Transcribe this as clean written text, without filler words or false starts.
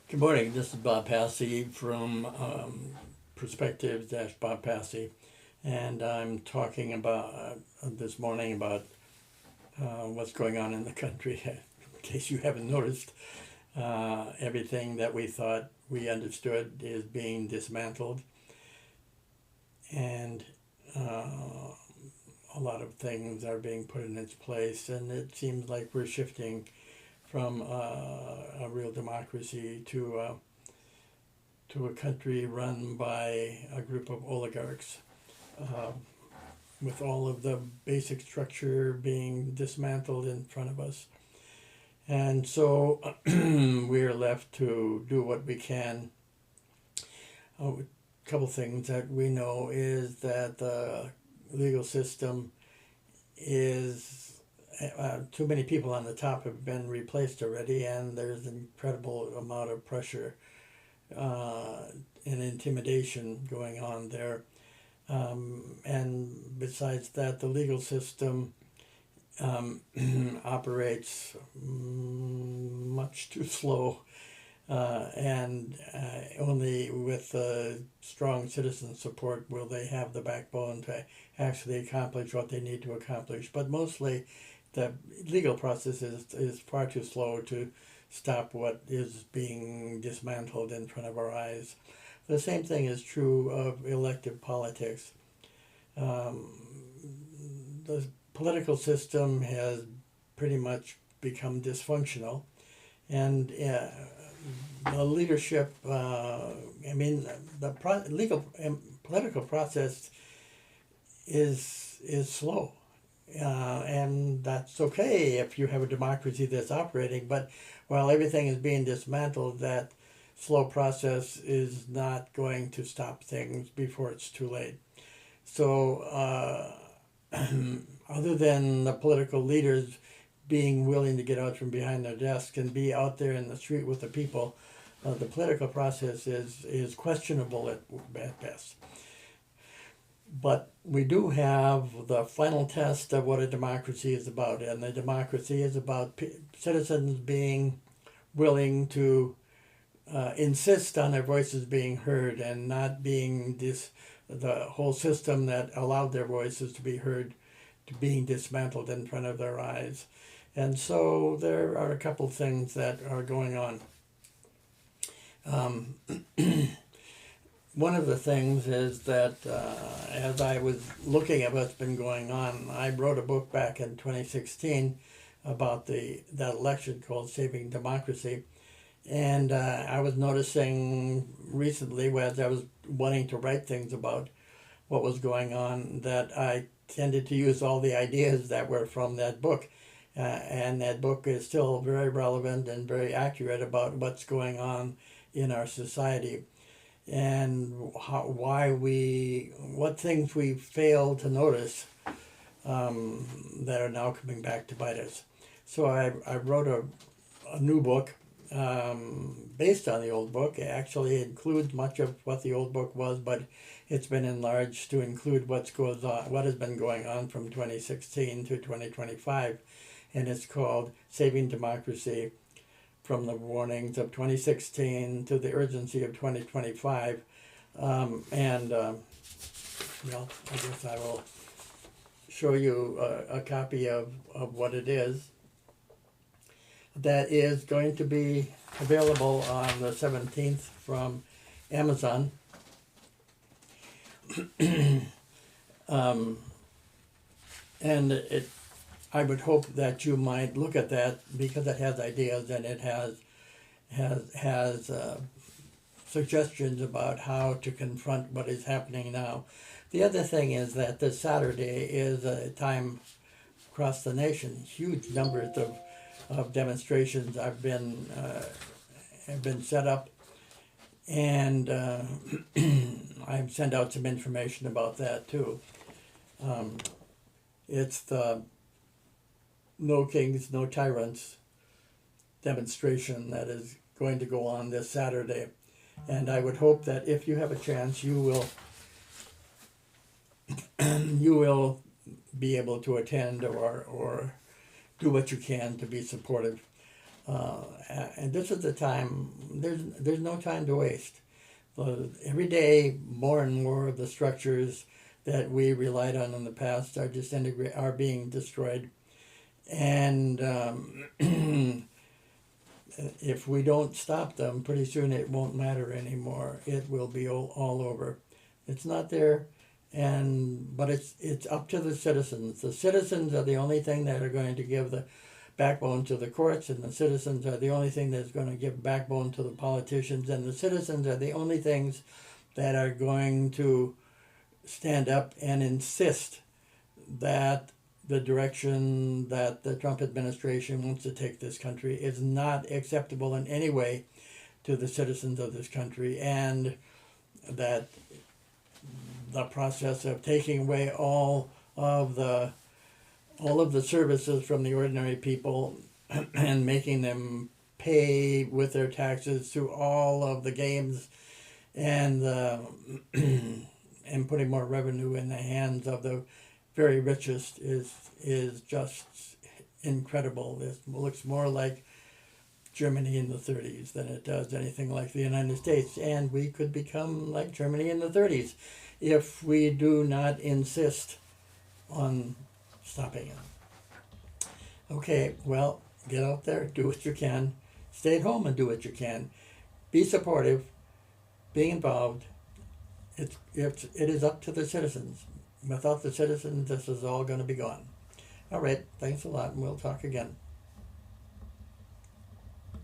Good morning. This is Bob Passy from Perspectives Bob Passy, and I'm talking about this morning about what's going on in the country. In case you haven't noticed, everything that we thought we understood is being dismantled, and a lot of things are being put in its place, and it seems like we're shifting from a real democracy to a country run by a group of oligarchs, uh, with all of the basic structure being dismantled in front of us. And so we're left to do what we can. A couple things that we know is that the legal system is too many people on the top have been replaced already, and there's an incredible amount of pressure and intimidation going on there. And besides that, the legal system operates much too slow, and only with strong citizen support will they have the backbone to actually accomplish what they need to accomplish. But mostly, the legal process is far too slow to stop what is being dismantled in front of our eyes. The same thing is true of elective politics. The political system has pretty much become dysfunctional, and the leadership, the legal and political process is slow. And that's okay if you have a democracy that's operating, but while everything is being dismantled, that slow process is not going to stop things before it's too late. So, other than the political leaders being willing to get out from behind their desk and be out there in the street with the people, the political process is questionable at best. But we do have the final test of what a democracy is about, and the democracy is about citizens being willing to insist on their voices being heard and not being the whole system that allowed their voices to be heard to being dismantled in front of their eyes. And so there are a couple things that are going on. One of the things is that as I was looking at what's been going on, I wrote a book back in 2016 about that election called Saving Democracy. And I was noticing recently, as I was wanting to write things about what was going on, that I tended to use all the ideas that were from that book. And that book is still very relevant and very accurate about what's going on in our society, and what things we failed to notice that are now coming back to bite us. So I wrote a new book based on the old book. It actually includes much of what the old book was, but it's been enlarged to include what has been going on from 2016 to 2025, and it's called Saving Democracy: From the Warnings of 2016 to the Urgency of 2025. Well, I guess I will show you a copy of what it is. That is going to be available on the 17th from Amazon. And I would hope that you might look at that, because it has ideas and it has suggestions about how to confront what is happening now. The other thing is that this Saturday is a time across the nation. Huge numbers of demonstrations have been set up, and I've sent out some information about that too. It's the No Kings, No Tyrants demonstration that is going to go on this Saturday. And I would hope that if you have a chance, you will be able to attend or do what you can to be supportive. And this is the time. There's no time to waste. Every day, more and more of the structures that we relied on in the past are are being destroyed, and if we don't stop them, pretty soon it won't matter anymore. It will be all over. It's not there, but it's up to the citizens. The citizens are the only thing that are going to give the backbone to the courts, and the citizens are the only thing that's going to give backbone to the politicians, and the citizens are the only things that are going to stand up and insist that the direction that the Trump administration wants to take this country is not acceptable in any way to the citizens of this country, and that the process of taking away all of the services from the ordinary people and making them pay with their taxes through all of the games and and putting more revenue in the hands of the very richest is just incredible. It looks more like Germany in the 30s than it does anything like the United States, and we could become like Germany in the 30s if we do not insist on stopping it. Okay, well, get out there, do what you can, stay at home and do what you can, be supportive, be involved. It is up to the citizens. Without the citizens, this is all going to be gone. All right, thanks a lot, and we'll talk again.